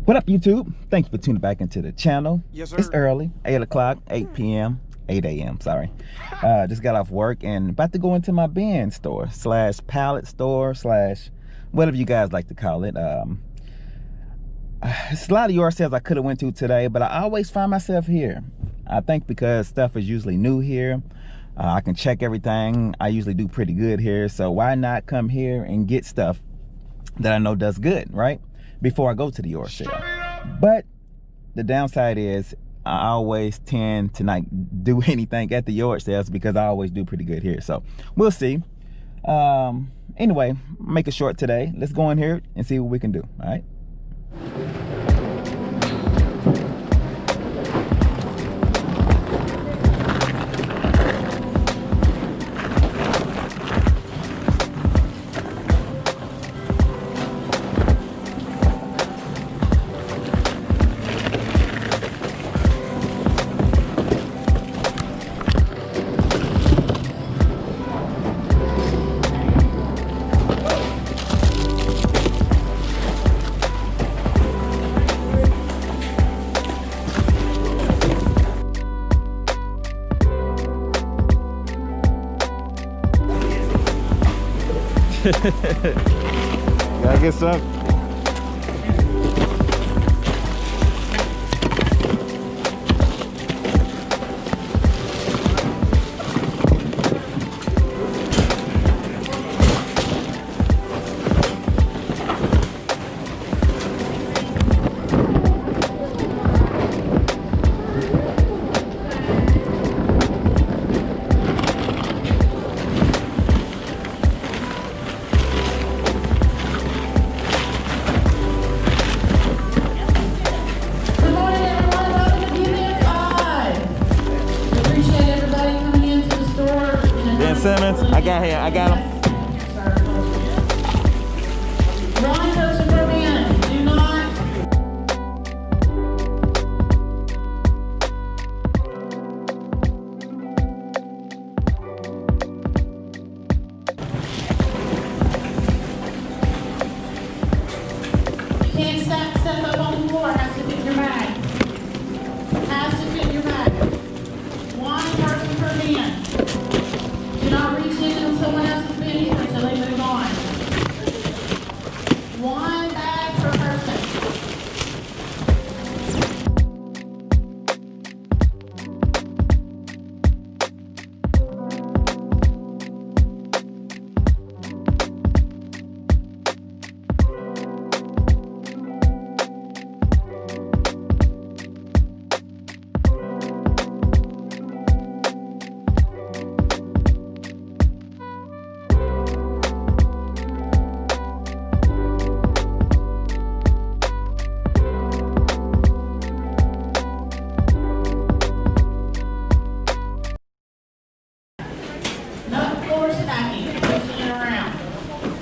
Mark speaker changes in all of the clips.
Speaker 1: What up, YouTube? Thank you for tuning back into the channel.
Speaker 2: Yes, sir.
Speaker 1: It's early, 8 o'clock, 8 p.m., 8 a.m., sorry. Just got off work and about to go into my bin store slash pallet store slash whatever you guys like to call it. It's a lot of yard sales I could have went to today, but I always find myself here. I think because stuff is usually new here. I can check everything. I usually do pretty good here, so why not come here and get stuff that I know does good, right? Before I go to the yard sale. But the downside is I always tend to not do anything at the yard sales because I always do pretty good here. So we'll see. Anyway, make it short today. Let's go in here and see what we can do. All right. Gotta get some. I got him.
Speaker 3: One person per man. Do not. You can't stack stuff up on the floor. It has to fit your bag. Has to fit your bag. One person per man. Do not reach into someone else's bin either until they move on. One bag per person.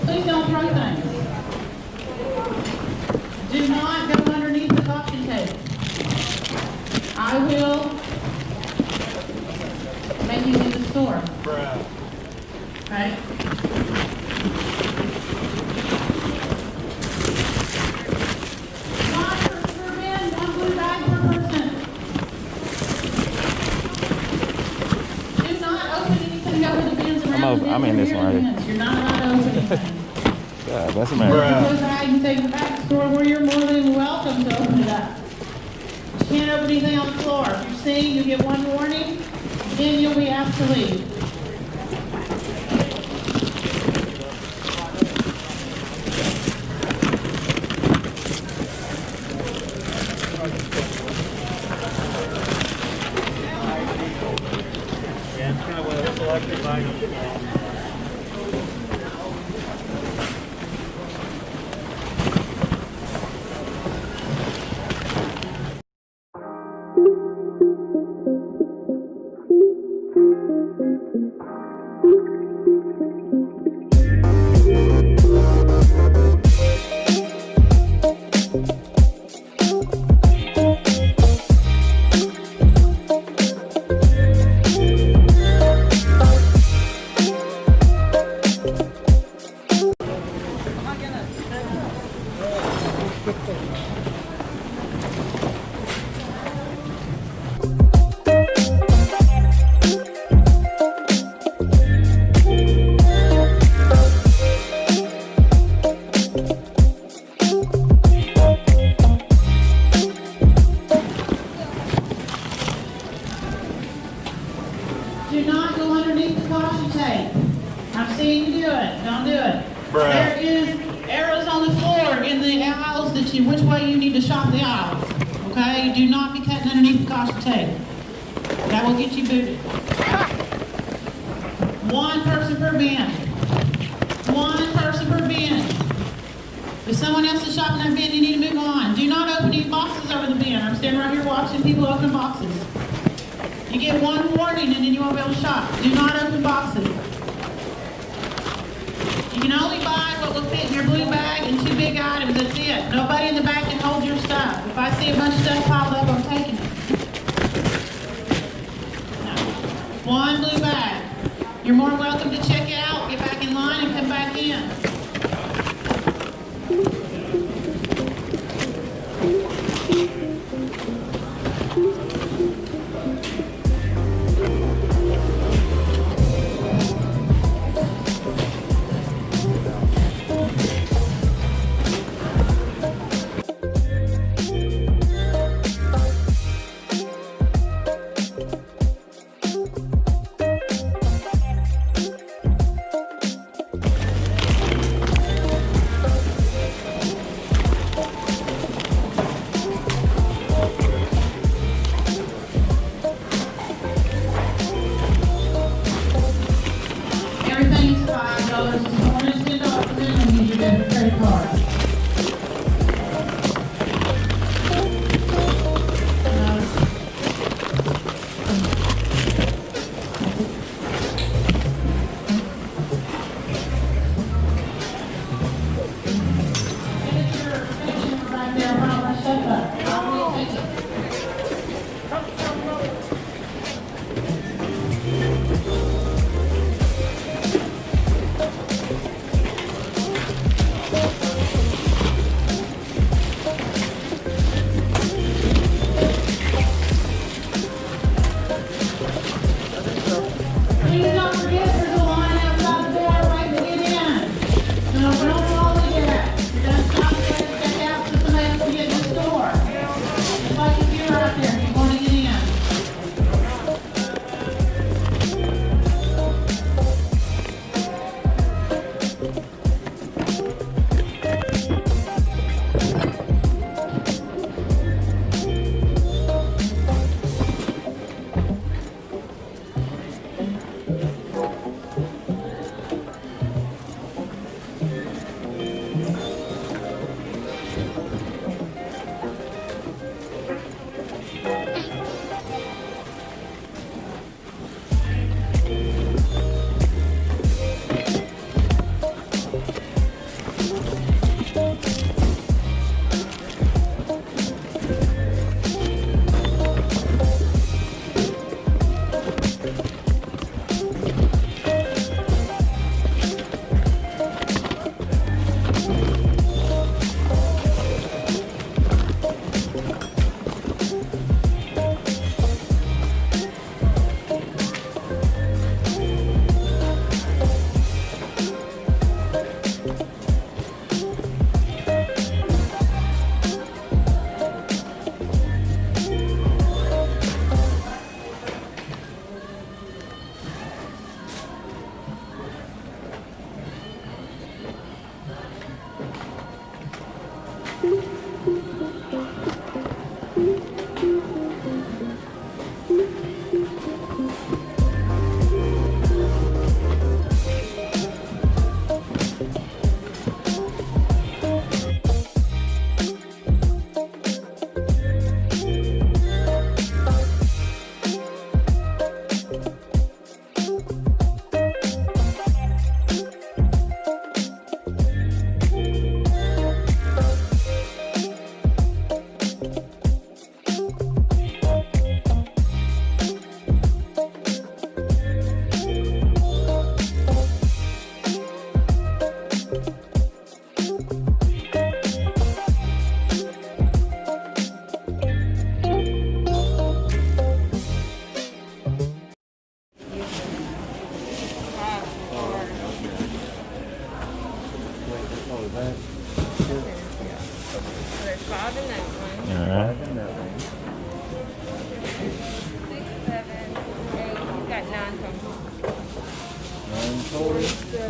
Speaker 3: Please don't throw things. Do not go underneath the auction table. I will make you leave the store. Right? One person per bin, one blue bag per person. Do not open anything over the bins around the
Speaker 1: I'm in this one right here.
Speaker 3: You're not allowed to open anything.
Speaker 1: God, that's a
Speaker 3: You
Speaker 1: man.
Speaker 3: can take it back to the store where you're more than welcome to open it up. You can't open anything on the floor. If you're seen, you get one warning, then you'll be asked to leave.
Speaker 2: Yeah, it's kind of what it's selected by.
Speaker 3: way you need to shop the aisles. Okay? Do not be cutting underneath the caution tape. That will get you booted. One person per bin. One person per bin. If someone else is shopping that bin, you need to move on. Do not open any boxes over the bin. I'm standing right here watching people open boxes. You get one warning and then you won't be able to shop. Do not open boxes. You can only buy what will fit in your blue bag and 2 big items. That's it. Nobody in the back can hold your stuff. If I see a bunch of stuff piled up, I'm taking it. One blue bag. You're more welcome to check it out, get back in line, and come back in.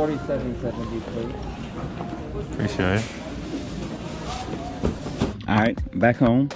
Speaker 4: $47.70, please.
Speaker 1: Appreciate it. All right, back home.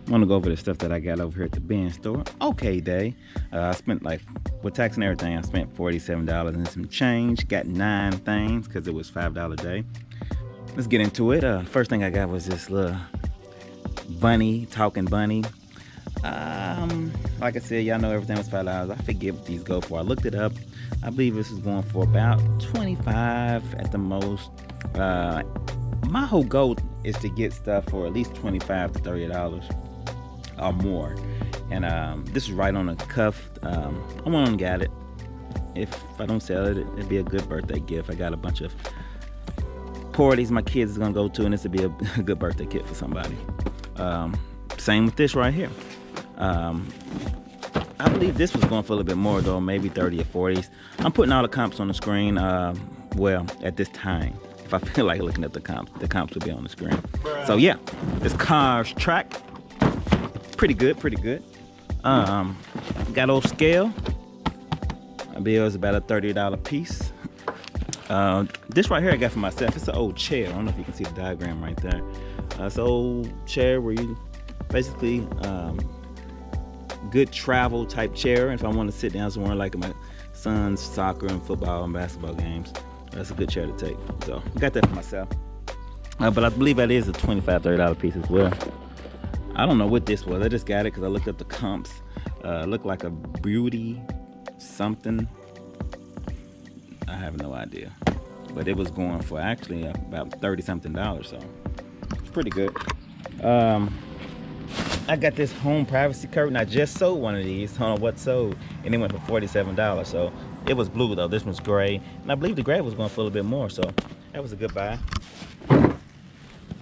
Speaker 1: I want to go over the stuff that I got over here at the bin store. Okay day. I spent, like, with tax and everything, I spent $47 and some change. Got 9 things because it was $5 a day. Let's get into it. First thing I got was this little bunny, talking bunny. Like I said, y'all know everything was $5. I forget what these go for. I looked it up. I believe this is going for about 25 at the most. My whole goal is to get stuff for at least $25 to $30 or more. And this is right on the cuff. I went and got it. If I don't sell it, it'd be a good birthday gift. I got a bunch of parties my kids is gonna go to, and this would be a good birthday gift for somebody. Same with this right here. I believe this was going for a little bit more though, maybe 30 or 40s. I'm putting all the comps on the screen. Well, at this time, if I feel like looking at the comps will be on the screen. So yeah, this car's track, pretty good, pretty good. Got old scale. I believe it was about a $30 piece. This right here I got for myself. It's an old chair. I don't know if you can see the diagram right there. It's an old chair where you basically good travel type chair. If I want to sit down somewhere like my son's soccer and football and basketball games, that's a good chair to take. So I got that for myself. But I believe that is a $25, $30 piece as well. I don't know what this was. I just got it because I looked up the comps. It looked like a beauty something. I have no idea. But it was going for actually about $30-something, so it's pretty good. I got this home privacy curtain. I just sold one of these. I don't know what sold, and it went for $47. So it was blue though. This one's gray, and I believe the gray was going for a little bit more. So that was a good buy.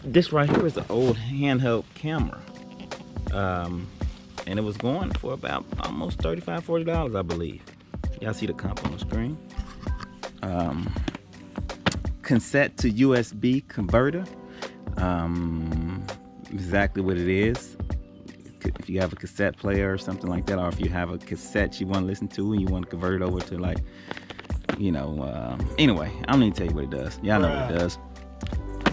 Speaker 1: This right here is an old handheld camera, and it was going for about almost $35, $40, I believe. Y'all see the comp on the screen. Cassette to USB converter. Exactly what it is. If you have a cassette player or something like that, or if you have a cassette you want to listen to and you want to convert it over to, like, you know, anyway, I don't need to tell you what it does. Y'all know what it does.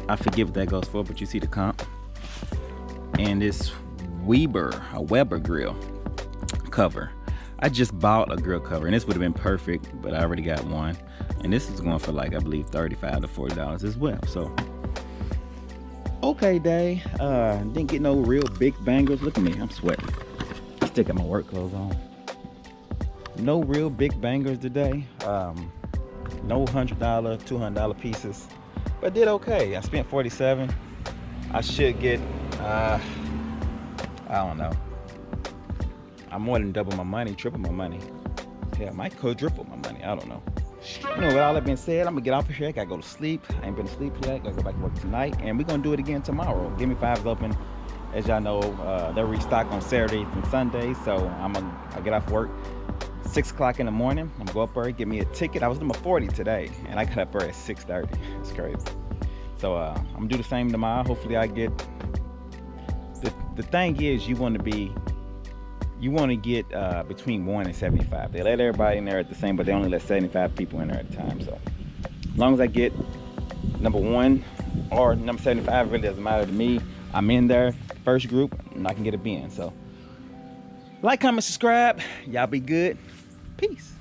Speaker 1: I forget what that goes for, but you see the comp. And this Weber grill cover. I just bought a grill cover, and this would have been perfect, but I already got one. And this is going for, like, I believe $35 to $40 as well. So okay day. Didn't get no real big bangers. Look at me, I'm sweating. Still got my work clothes on. No real big bangers today. No $100, $200 pieces, but did okay. I spent $47. I should get I don't know, I'm more than double my money, triple my money. Yeah, I might quadruple my money, I don't know. You know, with all that being said, I'm gonna get off of here. I gotta go to sleep. I ain't been to sleep yet. Gotta go back to work tonight, and we're gonna do it again tomorrow. Give Me Five's open. As y'all know, they restock on Saturdays and Sundays, so I get off work 6 o'clock in the morning. I'm gonna go up there, get me a ticket. I was number 40 today, and I got up there at 6:30. It's crazy. So I'm gonna do the same tomorrow. Hopefully I get, the thing is, you want to get between 1 and 75. They let everybody in there at the same, but they only let 75 people in there at a time. So as long as I get number 1 or number 75, it really doesn't matter to me. I'm in there, first group, and I can get a bin. So like, comment, subscribe. Y'all be good. Peace.